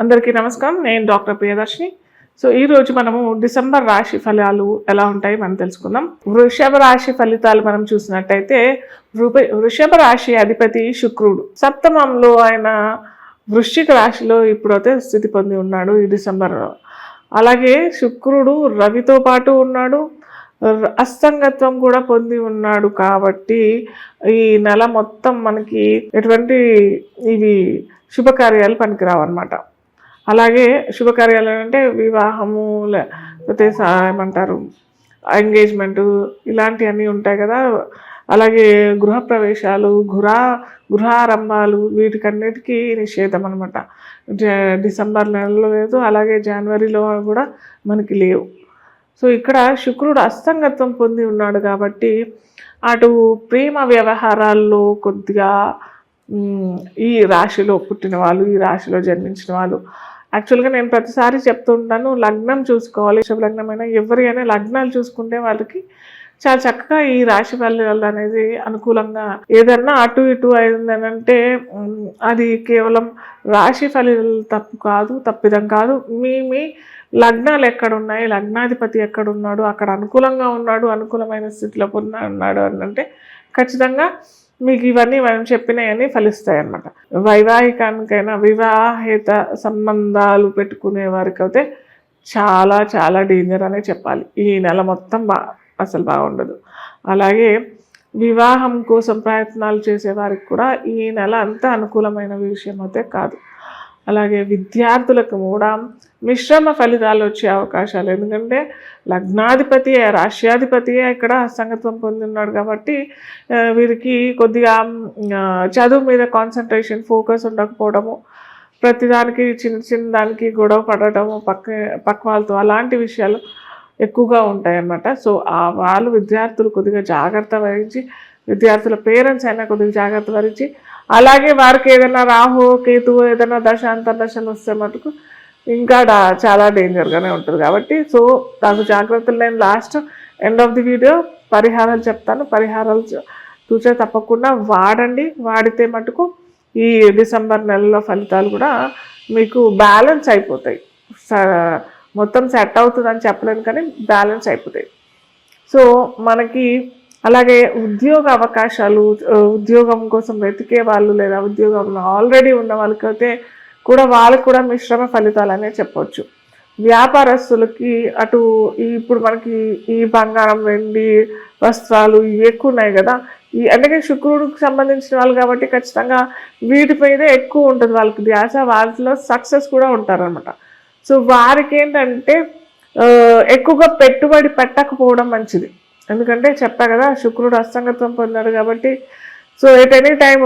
అందరికీ నమస్కారం. నేను డాక్టర్ ప్రియదర్శిని. సో ఈరోజు మనము డిసెంబర్ రాశి ఫలాలు ఎలా ఉంటాయి మనం తెలుసుకుందాం. వృషభ రాశి ఫలితాలు మనం చూసినట్టయితే వృషభ రాశి అధిపతి శుక్రుడు సప్తమంలో ఆయన వృశ్చిక రాశిలో ఇప్పుడైతే స్థితి పొంది ఉన్నాడు ఈ డిసెంబర్లో. అలాగే శుక్రుడు రవితో పాటు ఉన్నాడు, అస్తంగత్వం కూడా పొంది ఉన్నాడు. కాబట్టి ఈ నెల మొత్తం మనకి ఎటువంటి ఇవి శుభకార్యాలు పనికిరావు అన్నమాట. అలాగే శుభకార్యాలు అంటే వివాహము, లేకపోతే ఏమంటారు ఎంగేజ్మెంటు, ఇలాంటివన్నీ ఉంటాయి కదా. అలాగే గృహప్రవేశాలు, గృహారంభాలు, వీటికన్నిటికీ నిషేధం అనమాట. డిసెంబర్ నెలలో లేదు, అలాగే జనవరిలో కూడా మనకి లేవు. సో ఇక్కడ శుక్రుడు అస్తంగత్వం పొంది ఉన్నాడు కాబట్టి అటు ప్రేమ వ్యవహారాల్లో కొద్దిగా ఈ రాశిలో పుట్టిన వాళ్ళు, ఈ రాశిలో జన్మించిన వాళ్ళు, యాక్చువల్గా నేను ప్రతిసారి చెప్తూ ఉంటాను, లగ్నం చూసుకోవాలి. శుభ లగ్నమైనా ఎవరైనా లగ్నాలు చూసుకుంటే వాళ్ళకి చాలా చక్కగా ఈ రాశి ఫలితాలు అనేది అనుకూలంగా, ఏదన్నా అటు ఇటు అయిందనంటే అది కేవలం రాశి ఫలితాలు తప్పిదం కాదు. మీ లగ్నాలు ఎక్కడున్నాయి, లగ్నాధిపతి ఎక్కడున్నాడు, అక్కడ అనుకూలంగా ఉన్నాడు, అనుకూలమైన స్థితిలో ఉన్నాడు అని అంటే ఖచ్చితంగా మీకు ఇవన్నీ మనం చెప్పినవన్నీ ఫలిస్తాయి అన్నమాట. వైవాహికానికైనా వివాహేత సంబంధాలు పెట్టుకునే వారికి అయితే చాలా చాలా డేంజర్ అనే చెప్పాలి. ఈ నెల మొత్తం అసలు బాగుండదు. అలాగే వివాహం కోసం ప్రయత్నాలు చేసేవారికి కూడా ఈ నెల అంత అనుకూలమైన విషయం అయితే కాదు. అలాగే విద్యార్థులకు కూడా మిశ్రమ ఫలితాలు వచ్చే అవకాశాలు, ఎందుకంటే లగ్నాధిపతి రాష్ట్రాధిపతి ఇక్కడ సంగత్వం పొంది ఉన్నాడు కాబట్టి వీరికి కొద్దిగా చదువు మీద కాన్సన్ట్రేషన్, ఫోకస్ ఉండకపోవడము, ప్రతిదానికి చిన్న దానికి గొడవ పడటము, పక్క వాళ్ళతో, అలాంటి విషయాలు ఎక్కువగా ఉంటాయి అన్నమాట. సో వాళ్ళు విద్యార్థులు కొద్దిగా జాగ్రత్త వహించి, విద్యార్థుల పేరెంట్స్ అయినా కొద్దిగా జాగ్రత్త వహించి, అలాగే వారికి ఏదైనా రాహు కేతువు ఏదైనా దశ అంతర్దశలు వస్తే మటుకు ఇంకా చాలా డేంజర్గానే ఉంటుంది. కాబట్టి సో నాకు జాగ్రత్తలు, నేను last end of the video పరిహారాలు చెప్తాను. పరిహారాలు చూసే తప్పకుండా వాడండి. వాడితే మటుకు ఈ డిసెంబర్ నెలలో ఫలితాలు కూడా మీకు బ్యాలెన్స్ అయిపోతాయి. మొత్తం సెట్ అవుతుందని చెప్పలేను కానీ బ్యాలెన్స్ అయిపోతాయి. సో మనకి అలాగే ఉద్యోగ అవకాశాలు, ఉద్యోగం కోసం వెతికే వాళ్ళు లేదా ఉద్యోగంలో ఆల్రెడీ ఉన్న వాళ్ళకైతే వాళ్ళకి కూడా మిశ్రమ ఫలితాలు అనే చెప్పవచ్చు. వ్యాపారస్తులకి అటు ఇప్పుడు మనకి ఈ బంగారం, వెండి, వస్త్రాలు ఇవి ఎక్కువ ఉన్నాయి కదా. అంటే శుక్రుడికి సంబంధించిన వాళ్ళు కాబట్టి ఖచ్చితంగా వీటి మీదే ఎక్కువ ఉంటుంది వాళ్ళకి ధ్యాస, వాటిలో సక్సెస్ కూడా ఉంటారనమాట. సో వారికి ఏంటంటే ఎక్కువగా పెట్టుబడి పెట్టకపోవడం మంచిది. ఎందుకంటే చెప్పా కదా, శుక్రుడు అస్తంగత్వం పొందాడు కాబట్టి so at any time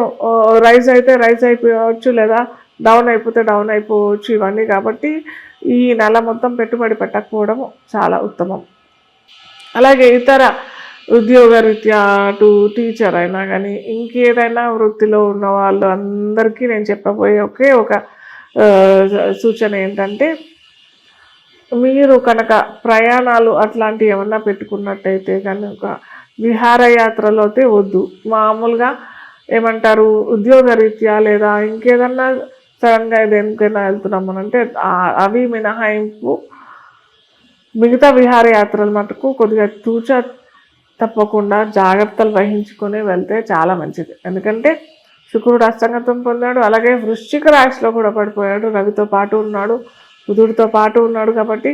rise అయితే రైజ్ అయిపోవచ్చు, లేదా డౌన్ అయిపోతే డౌన్ అయిపోవచ్చు, ఇవన్నీ. కాబట్టి ఈ నెల మొత్తం పెట్టుబడి పెట్టకపోవడం చాలా ఉత్తమం. అలాగే ఇతర ఉద్యోగ రీత్యా అటు టీచర్ అయినా కానీ ఇంకేదైనా వృత్తిలో ఉన్న వాళ్ళు అందరికీ నేను చెప్పబోయే ఒకే ఒక సూచన ఏంటంటే, మీరు కనుక ప్రయాణాలు అట్లాంటివి ఏమన్నా పెట్టుకున్నట్టయితే కనుక విహారయాత్రలో అయితే వద్దు. మామూలుగా ఏమంటారు ఉద్యోగ రీత్యా లేదా ఇంకేదన్నా సడన్గా దేనికైనా వెళ్తున్నామనంటే అవి మినహాయింపు. మిగతా విహారయాత్రలు మటుకు కొద్దిగా తప్పకుండా జాగ్రత్తలు వహించుకొని వెళ్తే చాలా మంచిది. ఎందుకంటే శుక్రుడు అస్తంగత్వం పొందాడు, అలాగే వృశ్చిక రాశిలో కూడా పడిపోయాడు, రవితో పాటు ఉన్నాడు, బుధుడితో పాటు ఉన్నాడు. కాబట్టి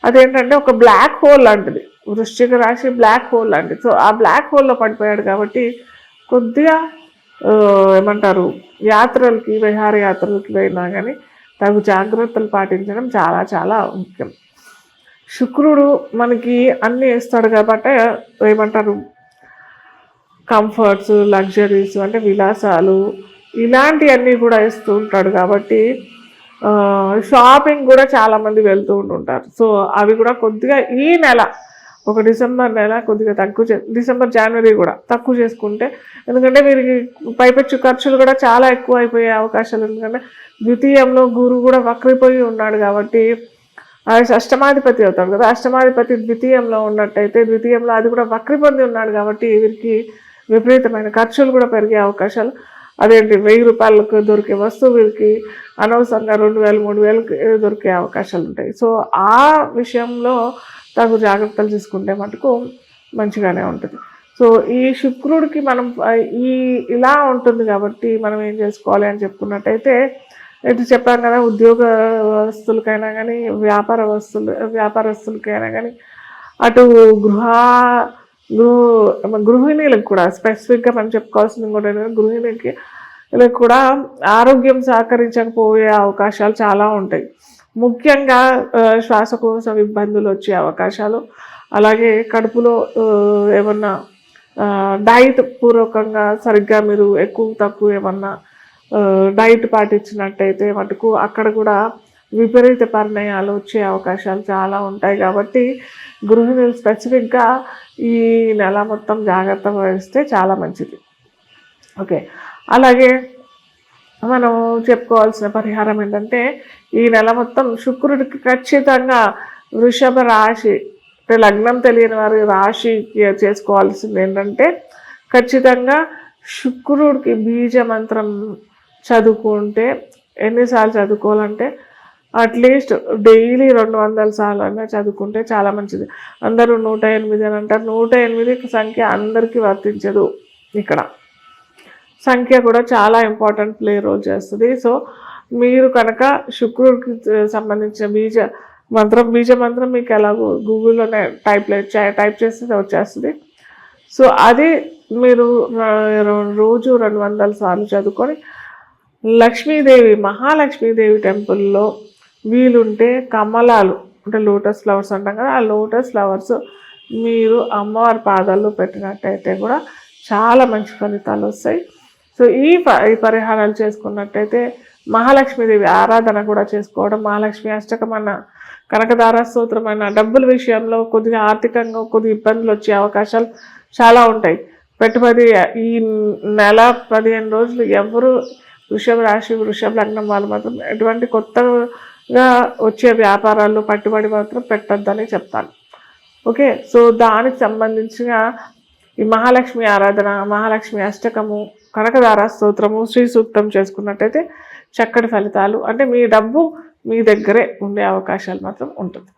అదేంటంటే ఒక బ్లాక్ హోల్ లాంటిది, వృశ్చిక రాశి బ్లాక్ హోల్ లాంటిది. సో ఆ బ్లాక్ హోల్లో పడిపోయాడు కాబట్టి కొద్దిగా ఏమంటారు యాత్రలకి, విహారయాత్రలకి అయినా కానీ తగు జాగ్రత్తలు పాటించడం చాలా చాలా ముఖ్యం. శుక్రుడు మనకి అన్నీ ఇస్తాడు కాబట్టి ఏమంటారు కంఫర్ట్స్, లగ్జరీస్ అంటే విలాసాలు, ఇలాంటివన్నీ కూడా ఇస్తూ ఉంటాడు. కాబట్టి షాపింగ్ కూడా చాలామంది వెళ్తూ ఉంటుంటారు. సో అవి కూడా కొద్దిగా ఈ నెల ఒక డిసెంబర్ నెల కొద్దిగా డిసెంబర్ జనవరి కూడా తక్కువ చేసుకుంటే, ఎందుకంటే వీరికి పైపెచ్చు ఖర్చులు కూడా చాలా ఎక్కువ అయిపోయే అవకాశాలు. ఎందుకంటే ద్వితీయంలో గురువు కూడా వక్రిపోయి ఉన్నాడు కాబట్టి అష్టమాధిపతి అవుతాడు కదా. అష్టమాధిపతి ద్వితీయంలో ఉన్నట్టయితే ద్వితీయంలో అది కూడా వక్రి పొంది ఉన్నాడు కాబట్టి వీరికి విపరీతమైన ఖర్చులు కూడా పెరిగే అవకాశాలు. అదేంటి 1000 రూపాయలకు దొరికే వస్తువులకి అనవసరంగా 2000 3000కి దొరికే అవకాశాలు ఉంటాయి. సో ఆ విషయంలో తగు జాగ్రత్తలు తీసుకుంటే మటుకు మంచిగానే ఉంటుంది. సో ఈ శుక్రుడికి మనం ఇలా ఉంటుంది కాబట్టి మనం ఏం చేసుకోవాలి అని చెప్పుకున్నట్టయితే, ఇటు చెప్పాం కదా, ఉద్యోగస్తులకైనా కానీ వ్యాపారస్తులకైనా కానీ, అటు గృహిణీలకు కూడా స్పెసిఫిక్గా మనం చెప్పుకోవాల్సింది కూడా గృహిణికి కూడా ఆరోగ్యం సహకరించకపోయే అవకాశాలు చాలా ఉంటాయి. ముఖ్యంగా శ్వాసకోశ ఇబ్బందులు వచ్చే అవకాశాలు, అలాగే కడుపులో ఏమన్నా డైట్ పూర్వకంగా సరిగ్గా మీరు ఎక్కువ తక్కువ ఏమన్నా డైట్ పాటించినట్టయితే మటుకు అక్కడ కూడా విపరీత పరిణయాలు వచ్చే అవకాశాలు చాలా ఉంటాయి. కాబట్టి గృహిణులు స్పెసిఫిక్గా ఈ నెల మొత్తం జాగ్రత్త వహిస్తే చాలా మంచిది. ఓకే, అలాగే మనం చెప్పుకోవాల్సిన పరిహారం ఏంటంటే, ఈ నెల మొత్తం శుక్రుడికి ఖచ్చితంగా వృషభ రాశి అంటే లగ్నం తెలియని వారి రాశి చేసుకోవాల్సింది ఏంటంటే, ఖచ్చితంగా శుక్రుడికి బీజ మంత్రం చదువుకుంటే, ఎన్నిసార్లు చదువుకోవాలంటే అట్లీస్ట్ డైలీ 200 సార్లు అయినా చదువుకుంటే చాలా మంచిది. అందరూ 108 అని అంటారు. 108 సంఖ్య అందరికీ వర్తించదు. ఇక్కడ సంఖ్య కూడా చాలా ఇంపార్టెంట్ రోల్ చేస్తుంది. సో మీరు కనుక శుక్రుడికి సంబంధించిన బీజ మంత్రం మీకు ఎలాగో గూగుల్లోనే టైప్ చేస్తే వచ్చేస్తుంది. సో అది మీరు రోజు 200 సార్లు చదువుకొని మహాలక్ష్మీదేవి టెంపుల్లో వీలుంటే కమలాలు అంటే లోటస్ ఫ్లవర్స్ అంటాం కదా, ఆ లోటస్ ఫ్లవర్స్ మీరు అమ్మవారి పాదాల్లో పెట్టినట్టయితే కూడా చాలా మంచి ఫలితాలు వస్తాయి. సో ఈ పరిహారాలు చేసుకున్నట్టయితే మహాలక్ష్మీదేవి ఆరాధన కూడా చేసుకోవడం, మహాలక్ష్మి అష్టకమన్న కనకదార స్తోత్రమైన డబ్బుల విషయంలో కొద్దిగా ఆర్థికంగా కొద్దిగా ఇబ్బందులు వచ్చే అవకాశాలు చాలా ఉంటాయి. పెట్టుబడి ఈ నెల 15 రోజులు ఎవరు వృషభ రాశి వృషభ లగ్నం వాళ్ళు మాత్రం ఎటువంటి కొత్తగా వచ్చే వ్యాపారాల్లో పెట్టుబడి మాత్రం పెట్టద్దని చెప్తాను. ఓకే, సో దానికి సంబంధించిన ఈ మహాలక్ష్మి ఆరాధన, మహాలక్ష్మి అష్టకము, కనకదార స్తోత్రము, శ్రీ సూక్తం చేసుకున్నట్టయితే చక్కటి ఫలితాలు, అంటే మీ డబ్బు మీ దగ్గరే ఉండే అవకాశాలు మాత్రం ఉంటుంది.